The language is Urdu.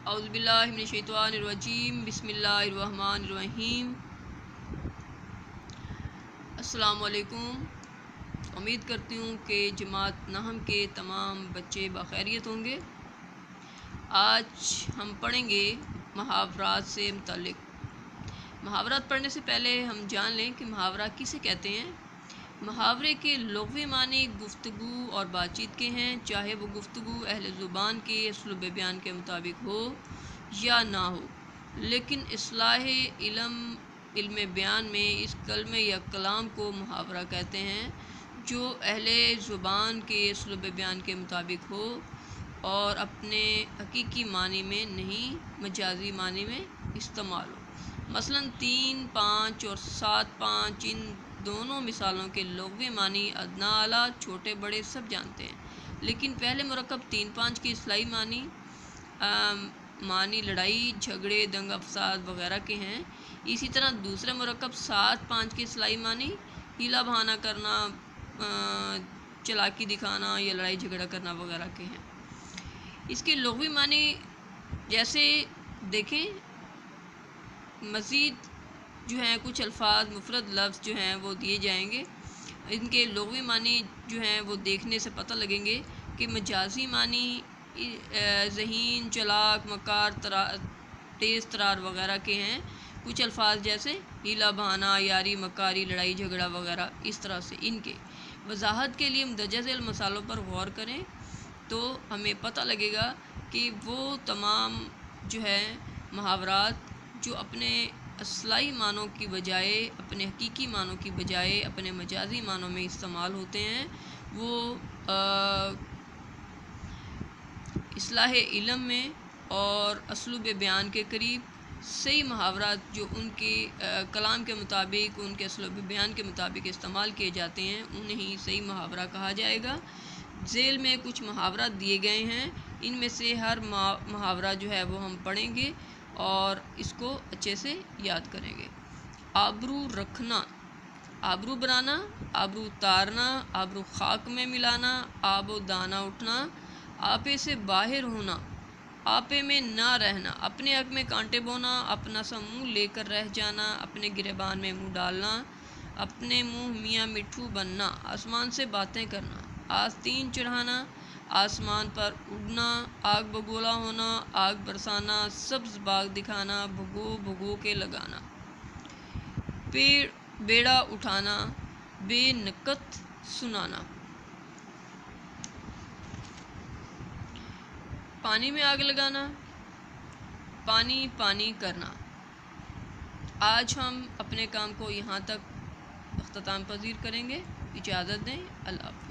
اعوذ باللہ من الشیطان الرجیم بسم اللہ الرحمن الرحیم۔ السلام علیکم۔ امید کرتی ہوں کہ جماعت نحم کے تمام بچے بخیریت ہوں گے۔ آج ہم پڑھیں گے محاورات سے متعلق۔ محاورات پڑھنے سے پہلے ہم جان لیں کہ محاورہ کسے کہتے ہیں۔ محاورے کے لغوی معنی گفتگو اور بات چیت کے ہیں، چاہے وہ گفتگو اہل زبان کے اسلوب بیان کے مطابق ہو یا نہ ہو، لیکن اصطلاح علم بیان میں اس کلمے یا کلام کو محاورہ کہتے ہیں جو اہل زبان کے اسلوب بیان کے مطابق ہو اور اپنے حقیقی معنی میں نہیں، مجازی معنی میں استعمال ہو۔ مثلاً 3، 5 اور 7، 5 ان دونوں مثالوں کے لغوی معنی ادنیٰ اعلیٰ، چھوٹے بڑے سب جانتے ہیں، لیکن پہلے مرکب 3، 5 کی اصطلاحی معنی لڑائی جھگڑے دنگا فساد وغیرہ کے ہیں۔ اسی طرح دوسرے مرکب 7، 5 کی اصطلاحی معنی ہیلا بہانہ کرنا، چلاکی دکھانا یا لڑائی جھگڑا کرنا وغیرہ کے ہیں۔ اس کے لغوی معنی جیسے دیکھیں، مزید جو ہیں کچھ الفاظ مفرد لفظ جو ہیں وہ دیے جائیں گے۔ ان کے لغوی معنی جو ہیں وہ دیکھنے سے پتہ لگیں گے کہ مجازی معنی ذہین، چلاک، مکار، تیز ترار وغیرہ کے ہیں۔ کچھ الفاظ جیسے ہیلا بہانہ، یاری مکاری، لڑائی جھگڑا وغیرہ، اس طرح سے ان کے وضاحت کے لیے مندرجہ ذیل مثالوں پر غور کریں تو ہمیں پتہ لگے گا کہ وہ تمام جو ہے محاورات جو اپنے اصطلاحی معنوں کی بجائے، اپنے حقیقی معنوں کی بجائے اپنے مجازی معنوں میں استعمال ہوتے ہیں، وہ اصطلاح علم میں اور اسلوب بیان کے قریب صحیح محاورات جو ان کے کلام کے مطابق، ان کے اسلوب بیان کے مطابق استعمال کیے جاتے ہیں، انہیں ہی صحیح محاورہ کہا جائے گا۔ ذیل میں کچھ محاورات دیے گئے ہیں، ان میں سے ہر محاورہ جو ہے وہ ہم پڑھیں گے اور اس کو اچھے سے یاد کریں گے۔ آبرو رکھنا، آبرو بنانا، آبرو اتارنا، آبرو خاک میں ملانا، آب و دانہ اٹھنا، آپے سے باہر ہونا، آپے میں نہ رہنا، اپنے حق میں کانٹے بونا، اپنا سا منہ لے کر رہ جانا، اپنے گریبان میں منہ ڈالنا، اپنے منہ میاں مٹھو بننا، آسمان سے باتیں کرنا، آستین چڑھانا، آسمان پر اڑنا، آگ بگولا ہونا، آگ برسانا، سبز باغ دکھانا، بھگو بھگو کے لگانا، بیڑا اٹھانا، بے نکت سنانا۔ پانی میں آگ لگانا، پانی پانی کرنا۔ آج ہم اپنے کام کو یہاں تک اختتام پذیر کریں گے۔ اجازت دیں، اللہ حافظ۔